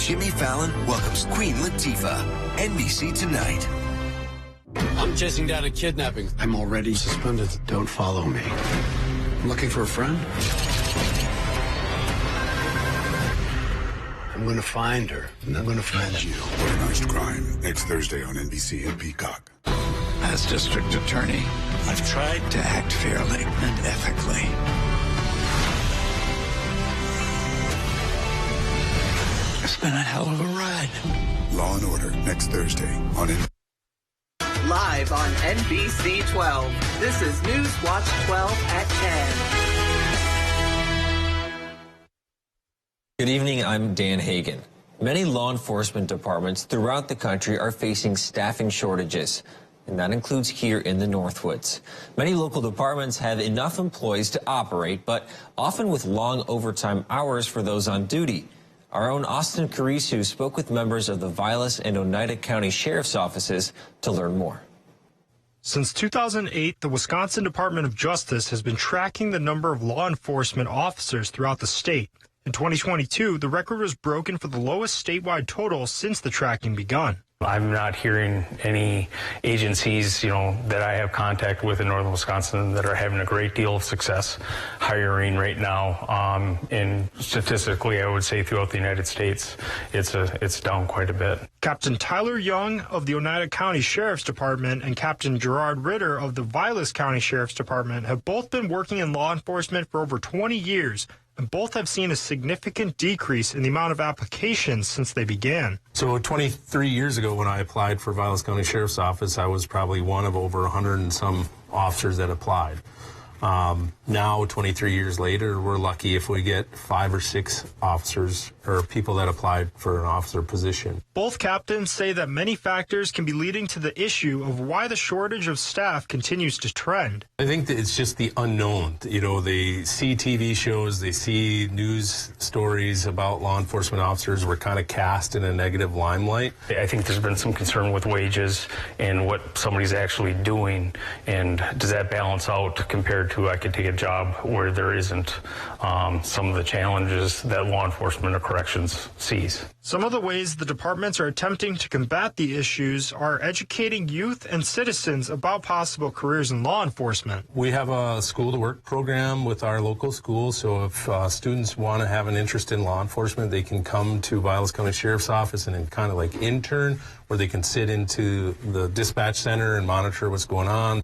Jimmy Fallon welcomes Queen Latifah. NBC Tonight. I'm chasing down a kidnapping. I'm already suspended. Don't follow me. I'm looking for a friend. I'm going to find her, and I'm going to find you. Organized crime, next Thursday on NBC and Peacock. As district attorney, I've tried to act fairly and ethically. It's been a hell of a ride. Law and Order, next Thursday on NBC. Live on NBC 12. This is Newswatch 12 at 10. Good evening, I'm Dan Hagan. Many law enforcement departments throughout the country are facing staffing shortages, and that includes here in the Northwoods. Many local departments have enough employees to operate, but often with long overtime hours for those on duty. Our own Austin Carisu spoke with members of the Vilas and Oneida County Sheriff's Offices to learn more. Since 2008, the Wisconsin Department of Justice has been tracking the number of law enforcement officers throughout the state. In 2022, the record was broken for the lowest statewide total since the tracking begun. I'm not hearing any agencies, that I have contact with in northern Wisconsin that are having a great deal of success hiring right now. And statistically, I would say throughout the United States, it's down quite a bit. Captain Tyler Young of the Oneida County Sheriff's Department and Captain Gerard Ritter of the Vilas County Sheriff's Department have both been working in law enforcement for over 20 years. And both have seen a significant decrease in the amount of applications since they began. So 23 years ago when I applied for Vilas County Sheriff's Office, I was probably one of over 100 and some officers that applied. Now, 23 years later, we're lucky if we get 5 or 6 officers or people that applied for an officer position. Both captains say that many factors can be leading to the issue of why the shortage of staff continues to trend. I think that it's just the unknown. They see TV shows, they see news stories about law enforcement officers. We're kind of cast in a negative limelight. I think there's been some concern with wages and what somebody's actually doing, and does that balance out compared to I could take a job where there isn't some of the challenges that law enforcement or corrections sees. Some of the ways the departments are attempting to combat the issues are educating youth and citizens about possible careers in law enforcement. We have a school-to-work program with our local schools, so if students want to have an interest in law enforcement, they can come to Vilas County Sheriff's Office and kind of like intern, where they can sit into the dispatch center and monitor what's going on.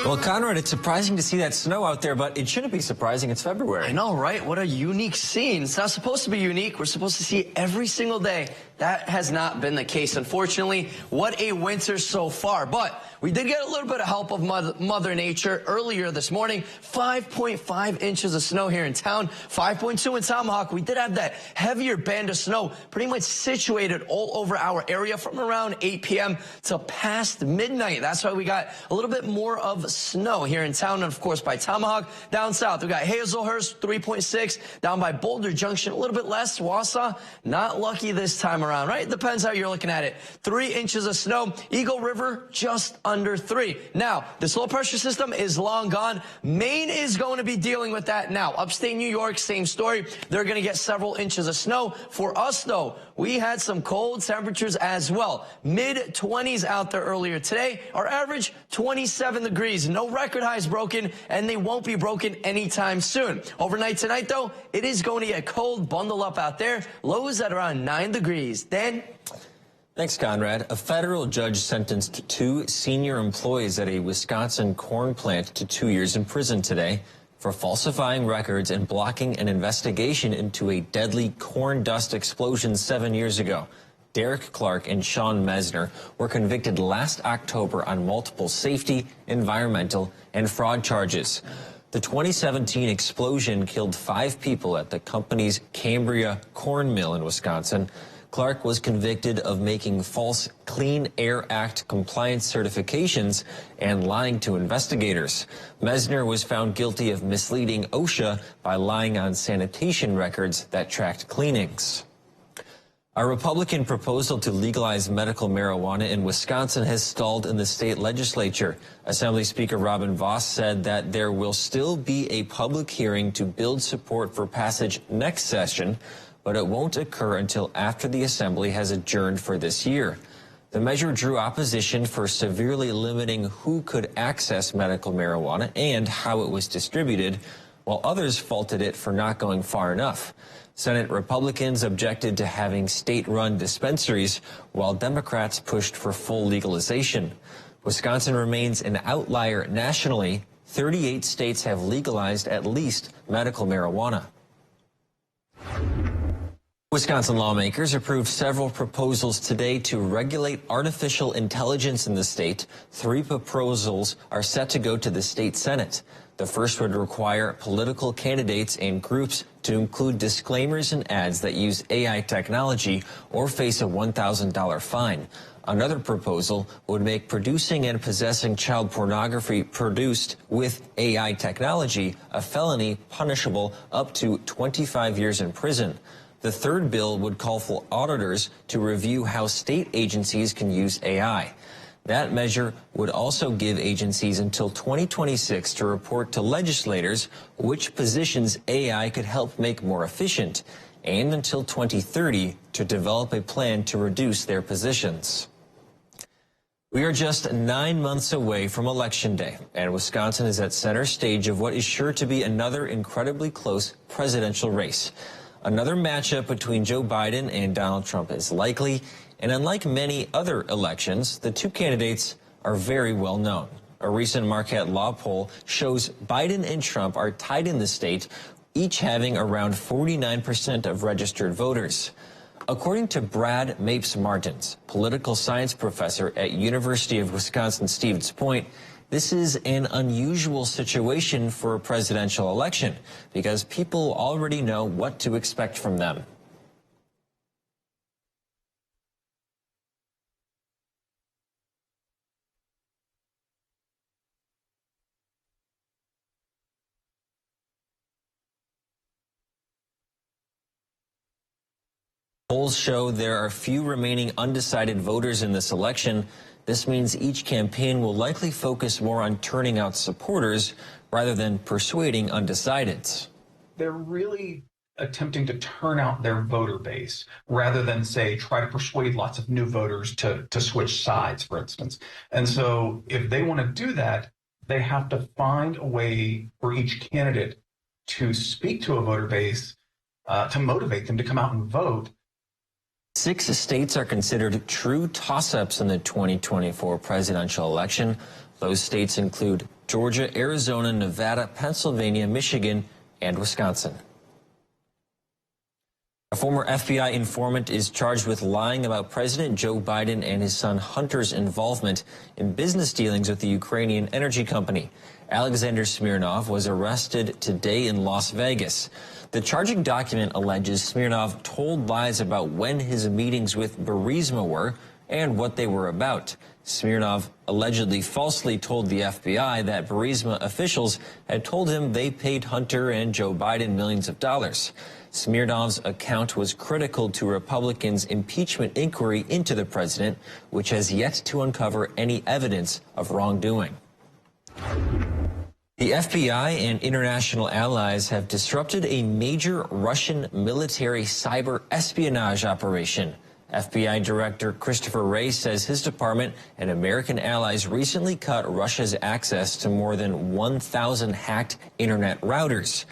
Well, Conrad, it's surprising to see that snow out there, but it shouldn't be surprising. It's February. I know, right? What a unique scene. It's not supposed to be unique. We're supposed to see it every single day. That has not been the case, unfortunately. What a winter so far. But we did get a little bit of help of Mother Nature earlier this morning. 5.5 inches of snow here in town, 5.2 in Tomahawk. We did have that heavier band of snow pretty much situated all over our area from around 8 p.m. to past midnight. That's why we got a little bit more of snow here in town. And, of course, by Tomahawk, down south, we got Hazelhurst, 3.6. Down by Boulder Junction, a little bit less. Wausau, not lucky this time around, right? It depends how you're looking at it. 3 inches of snow. Eagle River, just under 3. Now, this low pressure system is long gone. Maine is going to be dealing with that now. Upstate New York, same story. They're going to get several inches of snow. For us, though, we had some cold temperatures as well. Mid-20s out there earlier today. Our average, 27 degrees. No record highs broken, and they won't be broken anytime soon. Overnight tonight, though, it is going to get cold. Bundle up out there. Lows at around 9 degrees. Dan? Thanks, Conrad. A federal judge sentenced 2 senior employees at a Wisconsin corn plant to 2 years in prison today for falsifying records and blocking an investigation into a deadly corn dust explosion 7 years ago. Derek Clark and Sean Mesner were convicted last October on multiple safety, environmental, and fraud charges. The 2017 explosion killed 5 people at the company's Cambria corn mill in Wisconsin. Clark was convicted of making false Clean Air Act compliance certifications and lying to investigators. Mesner was found guilty of misleading OSHA by lying on sanitation records that tracked cleanings. A Republican proposal to legalize medical marijuana in Wisconsin has stalled in the state legislature. Assembly Speaker Robin Vos said that there will still be a public hearing to build support for passage next session, but it won't occur until after the Assembly has adjourned for this year. The measure drew opposition for severely limiting who could access medical marijuana and how it was distributed, while others faulted it for not going far enough. Senate Republicans objected to having state-run dispensaries, while Democrats pushed for full legalization. Wisconsin remains an outlier nationally. 38 states have legalized at least medical marijuana. Wisconsin lawmakers approved several proposals today to regulate artificial intelligence in the state. 3 proposals are set to go to the state Senate. The first would require political candidates and groups to include disclaimers in ads that use AI technology or face a $1,000 fine. Another proposal would make producing and possessing child pornography produced with AI technology a felony punishable up to 25 years in prison. The third bill would call for auditors to review how state agencies can use AI. That measure would also give agencies until 2026 to report to legislators which positions AI could help make more efficient, and until 2030 to develop a plan to reduce their positions. We are just 9 months away from Election Day, and Wisconsin is at center stage of what is sure to be another incredibly close presidential race. Another matchup between Joe Biden and Donald Trump is likely, and unlike many other elections, the 2 candidates are very well known. A recent Marquette Law poll shows Biden and Trump are tied in the state, each having around 49% of registered voters. According to Brad Mapes-Martins, political science professor at University of Wisconsin-Stevens Point, this is an unusual situation for a presidential election because people already know what to expect from them. Polls show there are few remaining undecided voters in this election. This means each campaign will likely focus more on turning out supporters rather than persuading undecideds. They're really attempting to turn out their voter base rather than, say, try to persuade lots of new voters to switch sides, for instance. And so if they want to do that, they have to find a way for each candidate to speak to a voter base, to motivate them to come out and vote. 6 states are considered true toss-ups in the 2024 presidential election. Those states include Georgia, Arizona, Nevada, Pennsylvania, Michigan, and Wisconsin. A former FBI informant is charged with lying about President Joe Biden and his son Hunter's involvement in business dealings with the Ukrainian energy company. Alexander Smirnov was arrested today in Las Vegas. The charging document alleges Smirnov told lies about when his meetings with Burisma were and what they were about. Smirnov allegedly falsely told the FBI that Burisma officials had told him they paid Hunter and Joe Biden millions of dollars. Smirnov's account was critical to Republicans' impeachment inquiry into the president, which has yet to uncover any evidence of wrongdoing. The FBI and international allies have disrupted a major Russian military cyber espionage operation. FBI Director Christopher Wray says his department and American allies recently cut Russia's access to more than 1,000 hacked internet routers.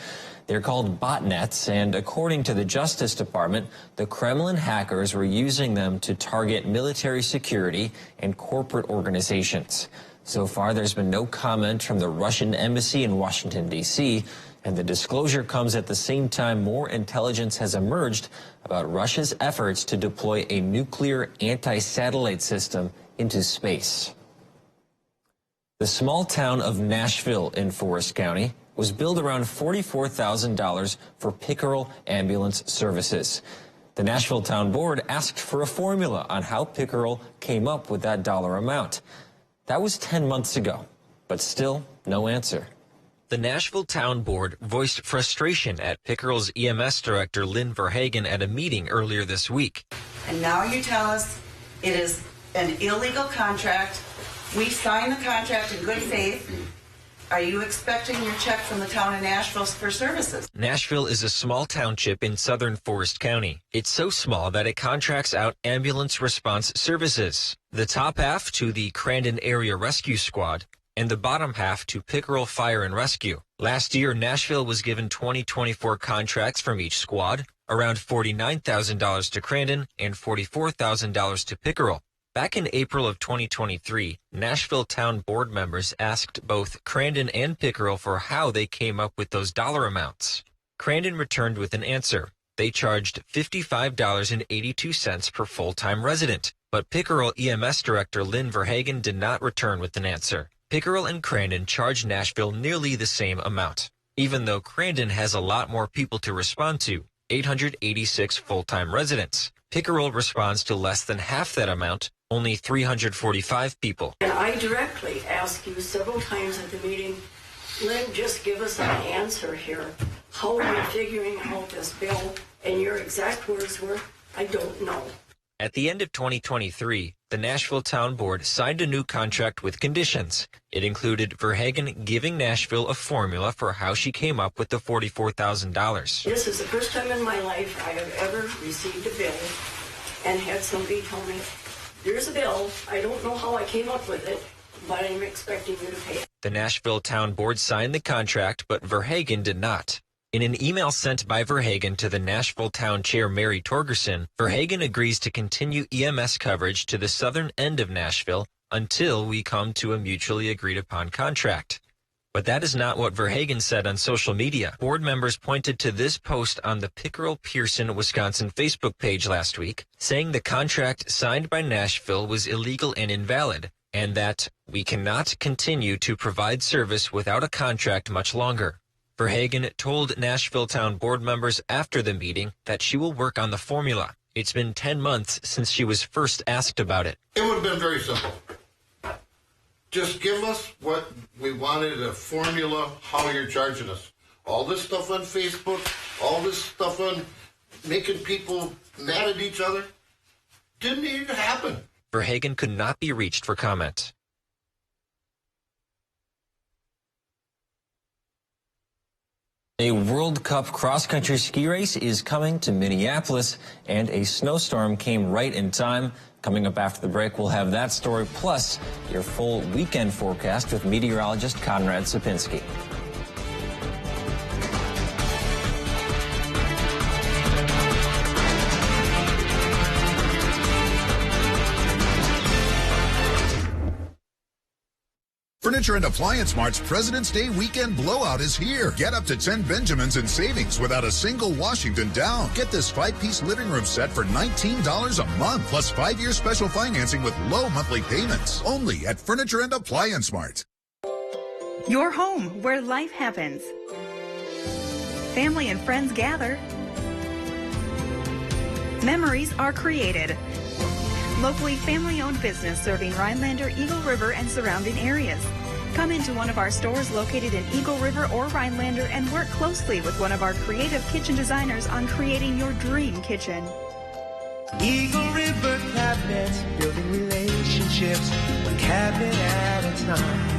They're called botnets, and according to the Justice Department, the Kremlin hackers were using them to target military security and corporate organizations. So far, there's been no comment from the Russian embassy in Washington, D.C., and the disclosure comes at the same time more intelligence has emerged about Russia's efforts to deploy a nuclear anti-satellite system into space. The small town of Nashville in Forest County was billed around $44,000 for Pickerel ambulance services. The Nashville Town Board asked for a formula on how Pickerel came up with that dollar amount. That was 10 months ago, but still no answer. The Nashville Town Board voiced frustration at Pickerel's EMS director Lynn Verhagen at a meeting earlier this week. and now you tell us it is an illegal contract. We signed the contract in good faith. Are you expecting your check from the town of Nashville for services? Nashville is a small township in southern Forest County. It's so small that it contracts out ambulance response services. The top half to the Crandon Area Rescue Squad and the bottom half to Pickerel Fire and Rescue. Last year, Nashville was given 2024 contracts from each squad, around $49,000 to Crandon and $44,000 to Pickerel. Back in April of 2023, Nashville Town Board members asked both Crandon and Pickerel for how they came up with those dollar amounts. Crandon returned with an answer. They charged $55.82 per full-time resident, but Pickerel EMS Director Lynn Verhagen did not return with an answer. Pickerel and Crandon charged Nashville nearly the same amount, even though Crandon has a lot more people to respond to, 886 full-time residents. Pickerel responds to less than half that amount, only 345 people. And I directly asked you several times at the meeting, Lynn, just give us an answer here. How are you figuring out this bill? And your exact words were, I don't know. At the end of 2023, the Nashville Town Board signed a new contract with conditions. It included Verhagen giving Nashville a formula for how she came up with the $44,000. This is the first time in my life I have ever received a bill and had somebody tell me, here's a bill. I don't know how I came up with it, but I'm expecting you to pay it. The Nashville Town Board signed the contract, but Verhagen did not. In an email sent by Verhagen to the Nashville Town Chair Mary Torgerson, Verhagen agrees to continue EMS coverage to the southern end of Nashville until we come to a mutually agreed upon contract. But that is not what Verhagen said on social media. Board members pointed to this post on the Pickerel Pearson, Wisconsin Facebook page last week, saying the contract signed by Nashville was illegal and invalid, and that we cannot continue to provide service without a contract much longer. Verhagen told Nashville Town Board members after the meeting that she will work on the formula. It's been 10 months since she was first asked about it. It would have been very simple. Just give us what we wanted, a formula, how you're charging us. All this stuff on Facebook, all this stuff on making people mad at each other, didn't even happen. Verhagen could not be reached for comment. A World Cup cross-country ski race is coming to Minneapolis, and a snowstorm came right in time. Coming up after the break, we'll have that story, plus your full weekend forecast with meteorologist Conrad Sapinski. Furniture and Appliance Mart's President's Day weekend blowout is here. Get up to 10 Benjamins in savings without a single Washington down. Get this 5-piece living room set for $19 a month, plus 5-year special financing with low monthly payments. Only at Furniture and Appliance Mart. Your home, where life happens. Family and friends gather. Memories are created. Locally family-owned business serving Rhinelander, Eagle River, and surrounding areas. Come into one of our stores located in Eagle River or Rhinelander and work closely with one of our creative kitchen designers on creating your dream kitchen. Eagle River Cabinets, building relationships, one cabinet at a time.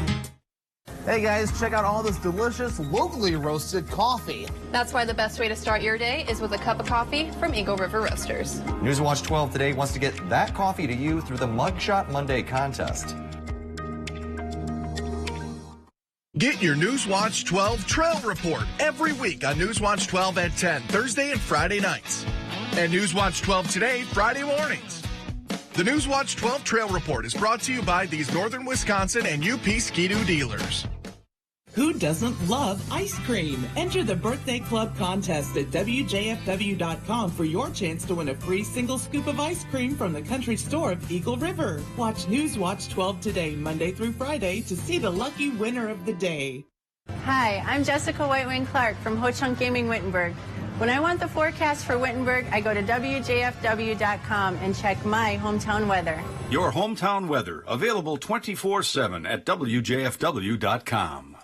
Hey guys, check out all this delicious, locally roasted coffee. That's why the best way to start your day is with a cup of coffee from Eagle River Roasters. Newswatch 12 today wants to get that coffee to you through the Mugshot Monday contest. Get your Newswatch 12 Trail Report every week on Newswatch 12 at 10, Thursday and Friday nights. And Newswatch 12 today, Friday mornings. The Newswatch 12 Trail Report is brought to you by these Northern Wisconsin and UP Ski-Doo dealers. Who doesn't love ice cream? Enter the Birthday Club contest at WJFW.com for your chance to win a free single scoop of ice cream from the country store of Eagle River. Watch Newswatch 12 today, Monday through Friday, to see the lucky winner of the day. Hi, I'm Jessica White-Wing Clark from Ho Chunk Gaming Wittenberg. When I want the forecast for Wittenberg, I go to WJFW.com and check my hometown weather. Your hometown weather, available 24/7 at WJFW.com.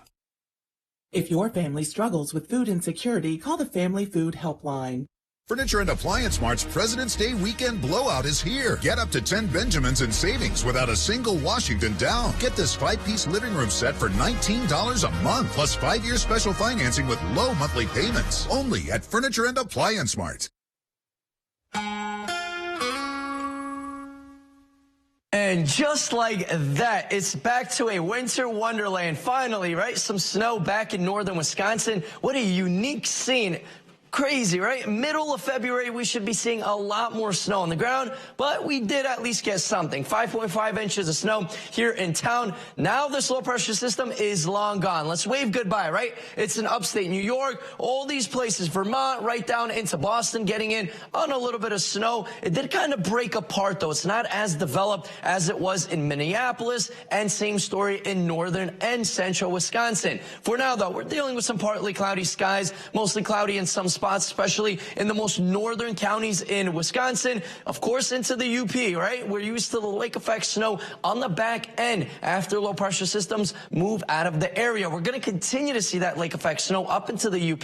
If your family struggles with food insecurity, call the Family Food Helpline. Furniture and Appliance Mart's President's Day weekend blowout is here. Get up to 10 Benjamins in savings without a single Washington down. Get this 5-piece living room set for $19 a month, plus 5-year special financing with low monthly payments. Only at Furniture and Appliance Mart. And just like that, it's back to a winter wonderland. Finally, right? Some snow back in northern Wisconsin. What a unique scene. Crazy, right? Middle of February, we should be seeing a lot more snow on the ground, but we did at least get something. 5.5 inches of snow here in town. Now this low pressure system is long gone. Let's wave goodbye, right? It's in upstate New York, all these places, Vermont, right down into Boston, getting in on a little bit of snow. It did kind of break apart, though. It's not as developed as it was in Minneapolis, and same story in northern and central Wisconsin. For now, though, we're dealing with some partly cloudy skies, mostly cloudy in some spots, especially in the most northern counties in Wisconsin. Of course, into the UP, right? We're used to the lake effect snow on the back end after low pressure systems move out of the area. We're going to continue to see that lake effect snow up into the UP,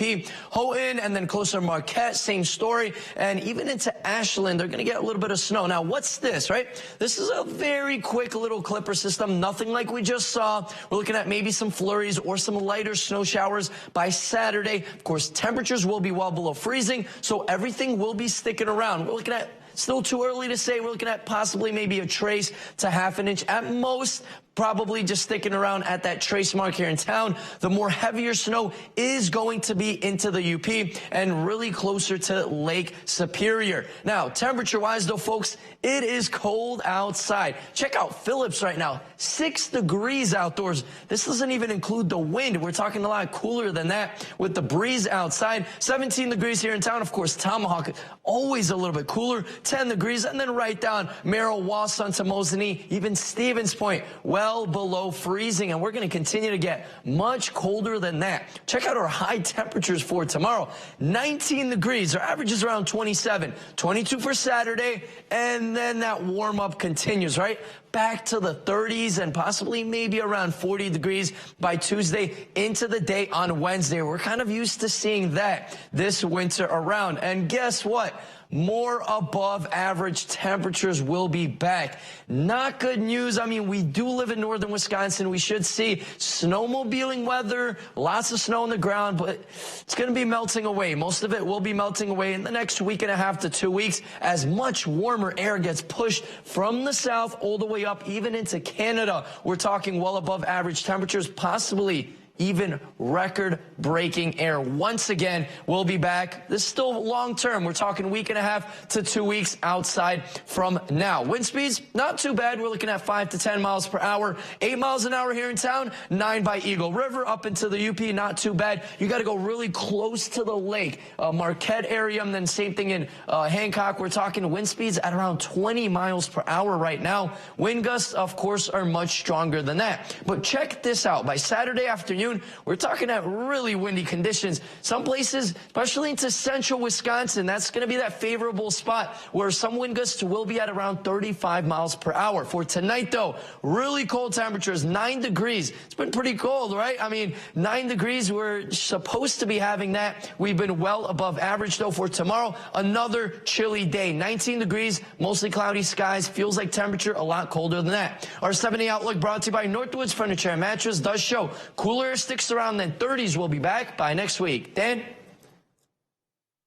Houghton, and then closer to Marquette, same story. And even into Ashland, they're going to get a little bit of snow. Now, what's this, right? This is a very quick little clipper system, nothing like we just saw. We're looking at maybe some flurries or some lighter snow showers by Saturday. Of course, temperatures will be well below freezing, so everything will be sticking around. We're looking at, still too early to say, we're looking at possibly maybe a trace to half an inch at most. Probably just sticking around at that trace mark here in town. The more heavier snow is going to be into the UP and really closer to Lake Superior. Now, temperature-wise, though, folks, it is cold outside. Check out Phillips right now, 6 degrees outdoors. This doesn't even include the wind. We're talking a lot cooler than that with the breeze outside. 17 degrees here in town. Of course, Tomahawk, always a little bit cooler, 10 degrees. And then right down Merrill, Wausau, Mosney, even Stevens Point, well below freezing, and we're going to continue to get much colder than that. Check out our high temperatures for tomorrow. 19 degrees. Our average is around 27. 22 for Saturday, and then that warm up continues, right? Back to the 30s and possibly maybe around 40 degrees by Tuesday into the day on Wednesday. We're kind of used to seeing that this winter around. And guess what? More above average temperatures will be back. Not good news. I mean, we do live in northern Wisconsin. We should see snowmobiling weather, lots of snow on the ground, but it's going to be melting away. Most of it will be melting away in the next week and a half to 2 weeks as much warmer air gets pushed from the south all the way up, even into Canada. We're talking well above average temperatures, possibly even record-breaking air. Once again, we'll be back. This is still long-term. We're talking week and a half to 2 weeks outside from now. Wind speeds, not too bad. We're looking at 5 to 10 miles per hour. 8 miles an hour here in town, 9 by Eagle River, up into the UP, not too bad. You got to go really close to the lake, Marquette area, and then same thing in Hancock. We're talking wind speeds at around 20 miles per hour right now. Wind gusts, of course, are much stronger than that. But check this out. By Saturday afternoon, we're talking at really windy conditions. Some places, especially into central Wisconsin, that's going to be that favorable spot where some wind gusts will be at around 35 miles per hour. For tonight, though, really cold temperatures, 9 degrees. It's been pretty cold, right? I mean, 9 degrees, we're supposed to be having that. We've been well above average, though. For tomorrow, another chilly day. 19 degrees, mostly cloudy skies. Feels like temperature a lot colder than that. Our 7-day outlook brought to you by Northwoods Furniture and Mattress does show cooler sticks around than 30s. We'll be back by next week. Dan?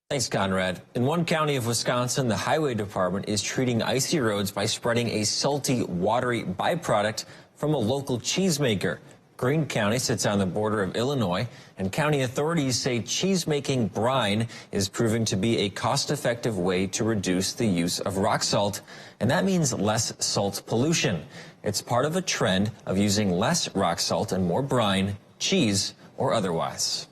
Thanks, Conrad. In one county of Wisconsin, the highway department is treating icy roads by spreading a salty, watery byproduct from a local cheesemaker. Greene County sits on the border of Illinois, and county authorities say cheese-making brine is proving to be a cost-effective way to reduce the use of rock salt, and that means less salt pollution. It's part of a trend of using less rock salt and more brine, cheese, or otherwise.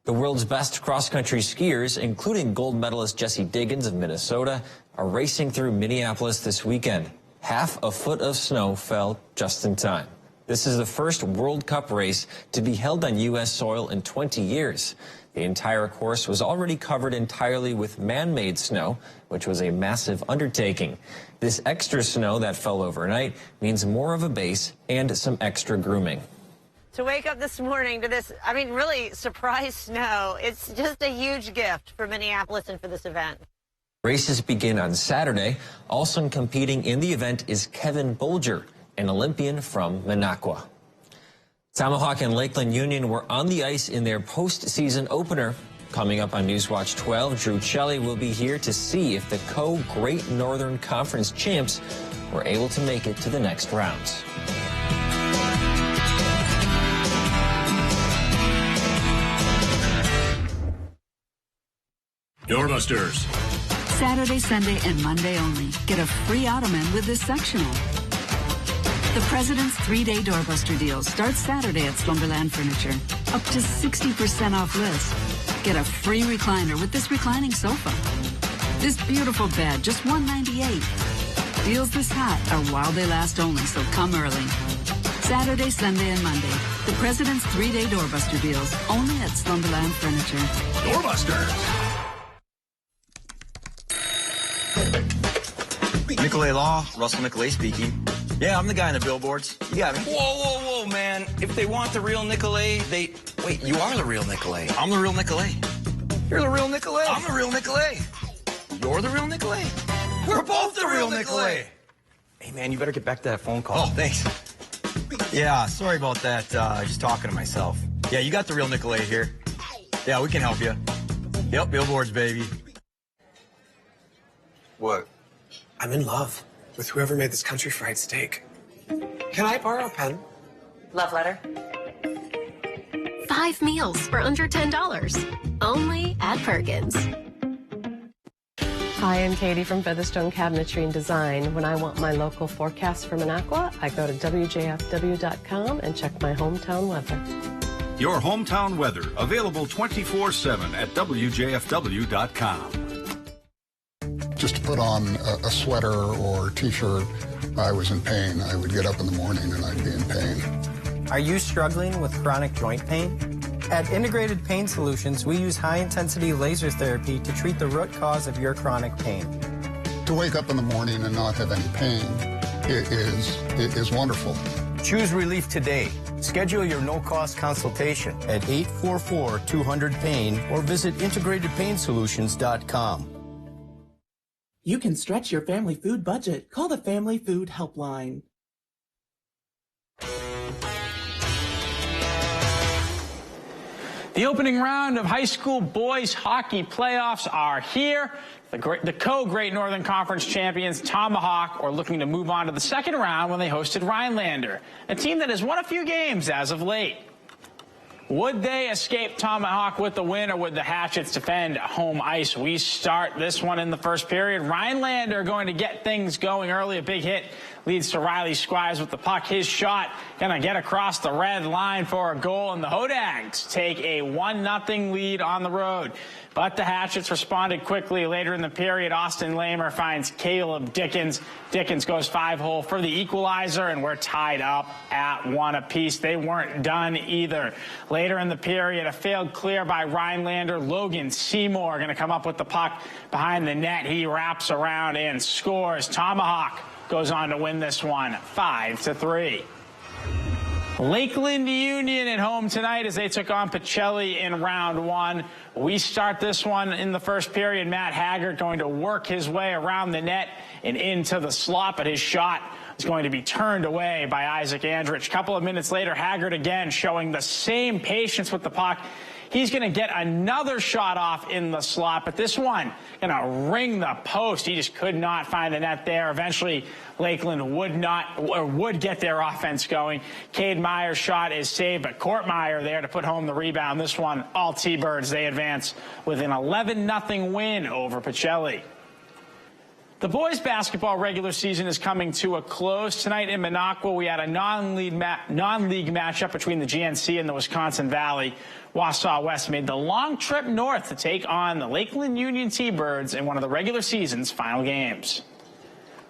The world's best cross-country skiers, including gold medalist Jessie Diggins of Minnesota, are racing through Minneapolis this weekend. Half a foot of snow fell just in time. This is the first World Cup race to be held on U.S. soil in 20 years. The entire course was already covered entirely with man-made snow, which was a massive undertaking. This extra snow that fell overnight means more of a base and some extra grooming. to wake up this morning to this, I mean, really surprise snow. It's just a huge gift for Minneapolis and for this event. Races begin on Saturday. Also competing in the event is Kevin Bolger, an Olympian from Minocqua. Tomahawk and Lakeland Union were on the ice in their postseason opener. Coming up on Newswatch 12, Drew Shelley will be here to see if the Great Northern Conference champs were able to make it to the next rounds. Doorbusters. Saturday, Sunday, and Monday only. Get a free ottoman with this sectional. The President's 3-day doorbuster deal starts Saturday at Slumberland Furniture. Up to 60% off list. Get a free recliner with this reclining sofa. This beautiful bed, just $198. Deals this hot are while they last only, so come early. Saturday, Sunday, and Monday. The President's 3-day doorbuster deals, only at Slumberland Furniture. Doorbusters. Nicolay Law, Russell Nicolay speaking. Yeah, I'm the guy in the billboards. You got me. Whoa, whoa, whoa, man. If they want the real Nicolay, they... Wait, you are the real Nicolay. I'm the real Nicolay. You're the real Nicolay. I'm the real Nicolay. You're the real Nicolay. We're both the real Nicolay. Hey, man, you better get back to that phone call. Oh, thanks. Yeah, sorry about that. Just talking to myself. Yeah, you got the real Nicolay here. Yeah, we can help you. Yep, billboards, baby. What? I'm in love with whoever made this country fried steak. Can I borrow a pen? Love letter. 5 meals for under $10. Only at Perkins. Hi, I'm Katie from Featherstone Cabinetry and Design. When I want my local forecast for Minocqua, I go to WJFW.com and check my hometown weather. Your hometown weather, available 24/7 at WJFW.com. Just to put on a sweater or t-shirt, I was in pain. I would get up in the morning and I'd be in pain. Are you struggling with chronic joint pain? At Integrated Pain Solutions, we use high-intensity laser therapy to treat the root cause of your chronic pain. To wake up in the morning and not have any pain it is wonderful. Choose relief today. Schedule your no-cost consultation at 844-200-PAIN or visit integratedpainsolutions.com. You can stretch your family food budget. Call the Family Food Helpline. The opening round of high school boys hockey playoffs are here. The Great Northern Conference champions Tomahawk are looking to move on to the second round when they hosted Rhinelander, a team that has won a few games as of late. Would they escape Tomahawk with the win, or would the Hatchets defend home ice? We start this one in the first period. Rhinelander going to get things going early. A big hit leads to Riley Squires with the puck. His shot going to get across the red line for a goal, and the Hodags take a 1-0 lead on the road. But the Hatchets responded quickly later in the period. Austin Lamer finds Caleb Dickens. Dickens goes 5-hole for the equalizer, and we're tied up at 1 apiece. They weren't done either. Later in the period, a failed clear by Rhinelander. Logan Seymour going to come up with the puck behind the net. He wraps around and scores. Tomahawk goes on to win this one 5-3. Lakeland Union at home tonight as they took on Pacelli in round 1. We start this one in the first period. Matt Haggard going to work his way around the net and into the slot, but his shot is going to be turned away by Isaac Andrich. A couple of minutes later, Haggard again showing the same patience with the puck. He's going to get another shot off in the slot, but this one going to ring the post. He just could not find the net there. Eventually, Lakeland would get their offense going. Cade Meyer's shot is saved, but Court Meyer there to put home the rebound. This one, all T-Birds. They advance with an 11-0 win over Pacelli. The boys basketball regular season is coming to a close. Tonight in Minocqua, we had a non-league matchup between the GNC and the Wisconsin Valley. Wausau West made the long trip north to take on the Lakeland Union T-Birds in one of the regular season's final games.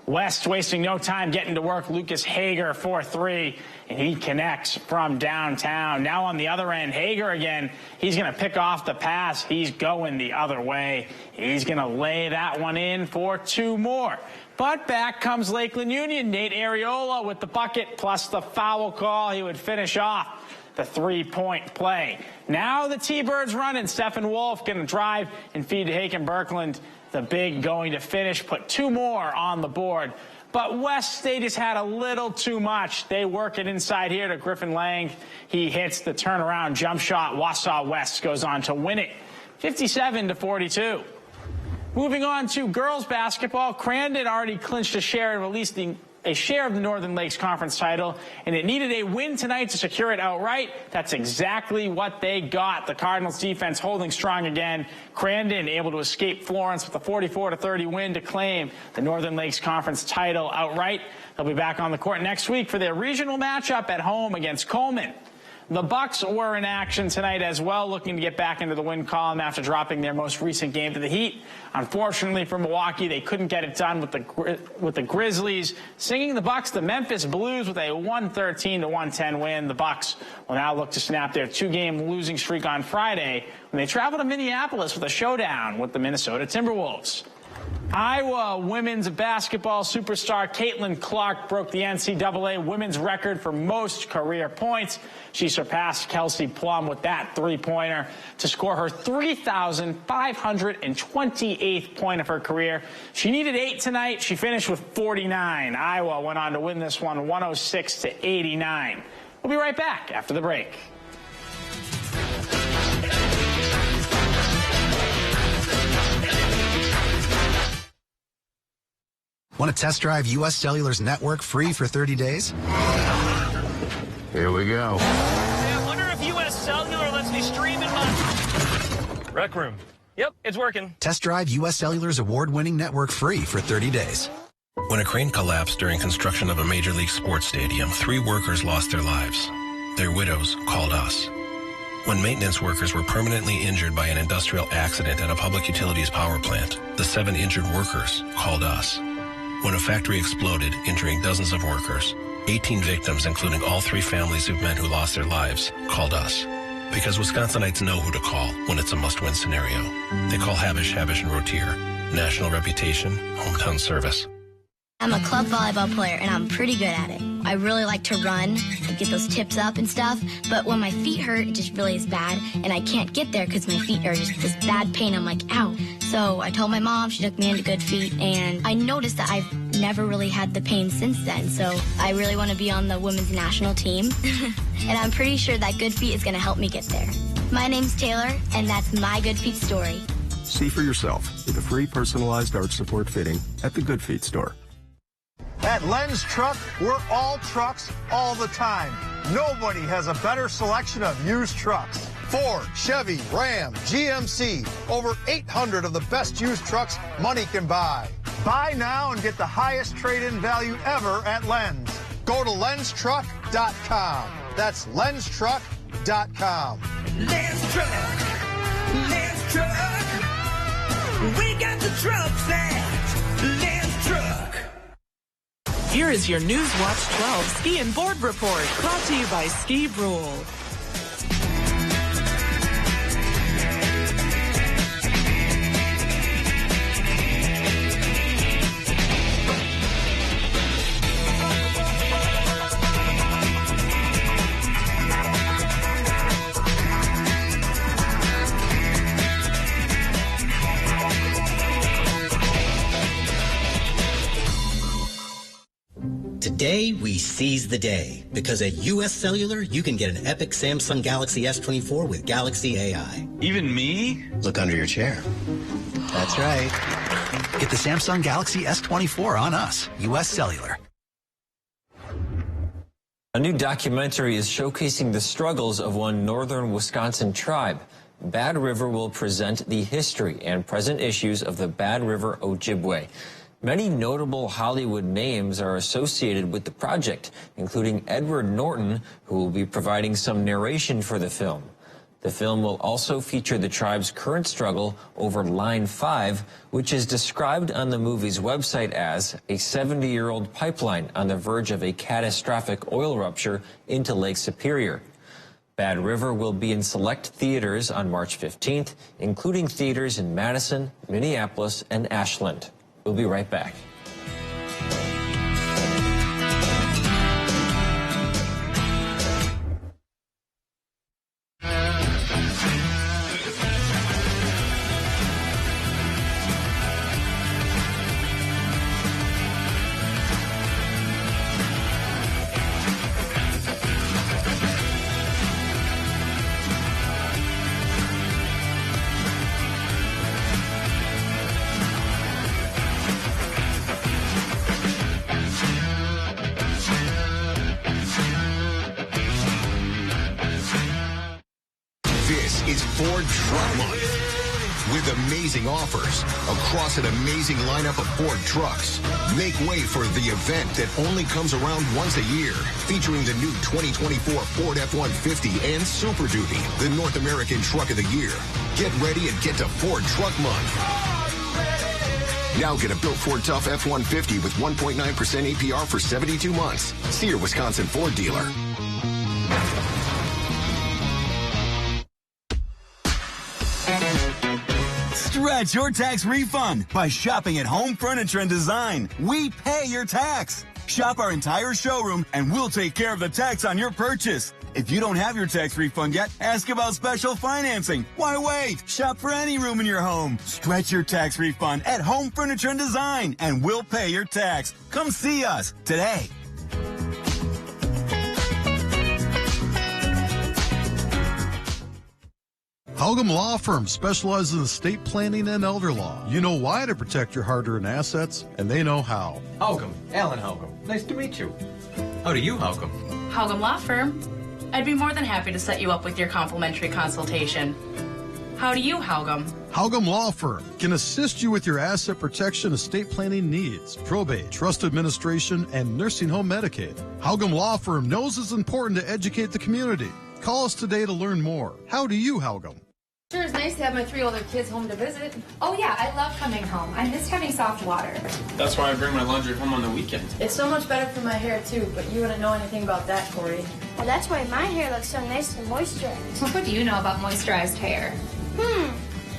West wasting no time getting to work. Lucas Hager 4-3, and he connects from downtown. Now on the other end, Hager again. He's going to pick off the pass. He's going the other way. He's going to lay that one in for 2 more. But back comes Lakeland Union. Nate Areola with the bucket plus the foul call. He would finish off the three-point play. Now the T-Birds running. Stephen Wolf going to drive and feed to Haken Birkeland. The big going to finish, put two more on the board. But West State has had a little too much. They work it inside here to Griffin Lang. He hits the turnaround jump shot. Wausau West goes on to win it 57-42. Moving on to girls basketball, Crandon already clinched a share of at least a share of the Northern Lakes Conference title, and it needed a win tonight to secure it outright. That's exactly what they got. The Cardinals defense holding strong again. Crandon able to escape Florence with a 44-30 win to claim the Northern Lakes Conference title outright. They'll be back on the court next week for their regional matchup at home against Coleman. The Bucks were in action tonight as well, looking to get back into the win column after dropping their most recent game to the Heat. Unfortunately for Milwaukee, they couldn't get it done with the Grizzlies. Singing the Bucks, the Memphis Blues with a 113-110 win. The Bucks will now look to snap their two-game losing streak on Friday when they travel to Minneapolis with a showdown with the Minnesota Timberwolves. Iowa women's basketball superstar Caitlin Clark broke the NCAA women's record for most career points. She surpassed Kelsey Plum with that three-pointer to score her 3,528th point of her career. She needed 8 tonight. She finished with 49. Iowa went on to win this one 106-89. We'll be right back after the break. Want to test drive U.S. Cellular's network free for 30 days? Here we go. Hey, I wonder if U.S. Cellular lets me stream in my... Rec room. Yep, it's working. Test drive U.S. Cellular's award-winning network free for 30 days. When a crane collapsed during construction of a Major League Sports stadium, 3 workers lost their lives. Their widows called us. When maintenance workers were permanently injured by an industrial accident at a public utilities power plant, the 7 injured workers called us. When a factory exploded, injuring dozens of workers, 18 victims, including all 3 families of men who lost their lives, called us. Because Wisconsinites know who to call when it's a must-win scenario. They call Habish, Habish & Rotier. National reputation, hometown service. I'm a club volleyball player, and I'm pretty good at it. I really like to run and get those tips up and stuff, but when my feet hurt, it just really is bad, and I can't get there because my feet are just this bad pain. I'm like, ow. So I told my mom, she took me into Good Feet, and I noticed that I've never really had the pain since then, so I really want to be on the women's national team, and I'm pretty sure that Good Feet is going to help me get there. My name's Taylor, and that's my Good Feet story. See for yourself with a free personalized arch support fitting at the Good Feet store. At Len's Truck, we're all trucks all the time. Nobody has a better selection of used trucks. Ford, Chevy, Ram, GMC, over 800 of the best used trucks money can buy. Buy now and get the highest trade-in value ever at Len's. Go to lenstruck.com. That's lenstruck.com. Len's Truck. Len's Truck. We got the trucks at Len's Truck. Here is your Newswatch 12 Ski and Board Report, brought to you by Ski Rule. Today, we seize the day, because at U.S. Cellular, you can get an epic Samsung Galaxy S24 with Galaxy AI. Even me? Look under your chair. That's right. Get the Samsung Galaxy S24 on us, U.S. Cellular. A new documentary is showcasing the struggles of one northern Wisconsin tribe. Bad River will present the history and present issues of the Bad River Ojibwe. Many notable Hollywood names are associated with the project, including Edward Norton, who will be providing some narration for the film. The film will also feature the tribe's current struggle over Line 5, which is described on the movie's website as a 70-year-old pipeline on the verge of a catastrophic oil rupture into Lake Superior. Bad River will be in select theaters on March 15th, including theaters in Madison, Minneapolis, and Ashland. We'll be right back. amazing offers across an amazing lineup of Ford trucks. Make way for the event that only comes around once a year, featuring the new 2024 Ford F-150 and Super Duty, the North American Truck of the Year. Get ready and get to Ford Truck Month. Now get a built Ford Tough F-150 with 1.9% APR for 72 months. See your Wisconsin Ford dealer. Stretch your tax refund by shopping at Home Furniture and Design. We pay your tax. Shop our entire showroom and we'll take care of the tax on your purchase. If you don't have your tax refund yet, ask about special financing. Why wait? Shop for any room in your home. Stretch your tax refund at Home Furniture and Design and we'll pay your tax. Come see us today. Haugum Law Firm specializes in estate planning and elder law. You know why to protect your hard-earned assets, and they know how. Haugum, Alan Haugum. Nice to meet you. How do you, Haugum? Haugum Law Firm. I'd be more than happy to set you up with your complimentary consultation. How do you, Haugum? Haugum Law Firm can assist you with your asset protection, estate planning needs, probate, trust administration, and nursing home Medicaid. Haugum Law Firm knows it's important to educate the community. Call us today to learn more. How do you, Haugum? Sure, it's nice to have my 3 older kids home to visit. Oh yeah, I love coming home. I miss having soft water. That's why I bring my laundry home on the weekend. It's so much better for my hair too, but you wouldn't know anything about that, Corey. Well, that's why my hair looks so nice and moisturized. What do you know about moisturized hair?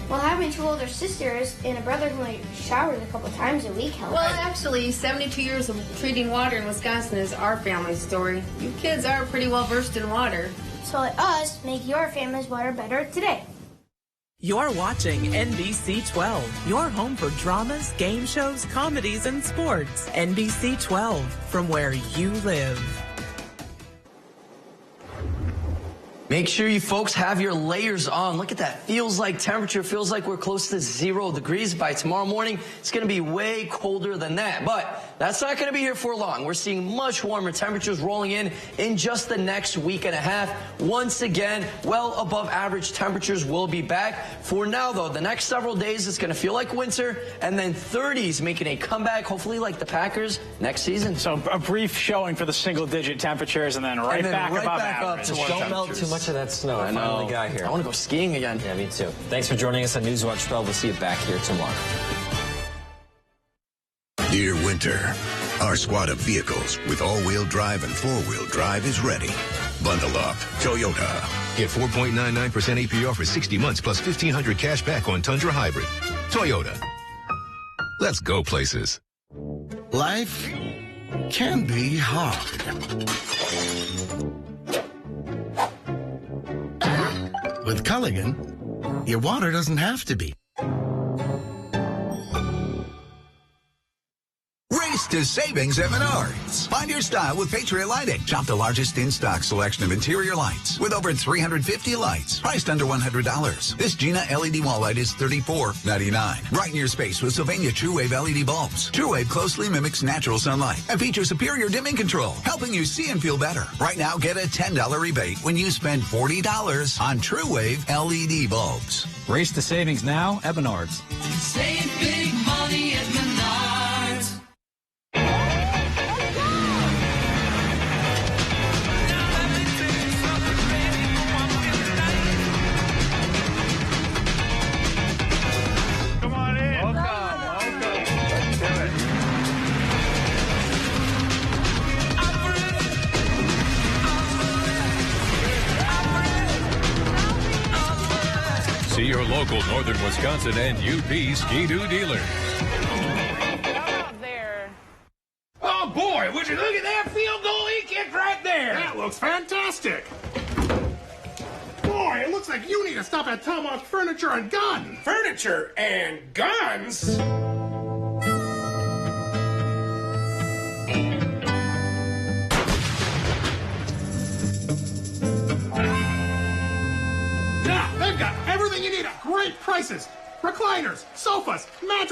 Well, having 2 older sisters and a brother who only showers a couple times a week helps. Well, actually, 72 years of treating water in Wisconsin is our family story. You kids are pretty well versed in water. So let us make your family's water better today. You're watching NBC 12, your home for dramas, game shows, comedies, and sports. NBC 12, from where you live. Make sure you folks have your layers on. Look at that. Feels like temperature. Feels like we're close to 0 degrees. By tomorrow morning, it's going to be way colder than that. But that's not going to be here for long. We're seeing much warmer temperatures rolling in just the next week and a half. Once again, well above average temperatures will be back. For now, though, the next several days, it's going to feel like winter. And then 30s making a comeback, hopefully like the Packers next season. So a brief showing for the single-digit temperatures and then right back above average. Don't melt too much of that snow. I finally got here. I want to go skiing again. Yeah, me too. Thanks for joining us on Newswatch 12. We'll see you back here tomorrow. Dear Winter, our squad of vehicles with all-wheel drive and four-wheel drive is ready. Bundle up. Toyota. Get 4.99% APR for 60 months plus $1,500 cash back on Tundra Hybrid. Toyota. Let's go places. Life can be hard. With Culligan, your water doesn't have to be. Race to savings at Menards. Find your style with Patriot Lighting. Shop the largest in-stock selection of interior lights with over 350 lights, priced under $100. This Gina LED wall light is $34.99. Brighten your space with Sylvania True Wave LED bulbs. True Wave closely mimics natural sunlight and features superior dimming control, helping you see and feel better. Right now, get a $10 rebate when you spend $40 on True Wave LED bulbs. Race to savings now at Menards. Save big money at Menards. See your local Northern Wisconsin and UP Ski-Doo dealer. Oh, boy, would you look at that field goal he kicked right there? That looks fantastic. Boy, it looks like you need to stop at Tomahawk Furniture and Guns. Furniture and guns? Yeah, they've got everything you need at great prices. Recliners, sofas, mattresses.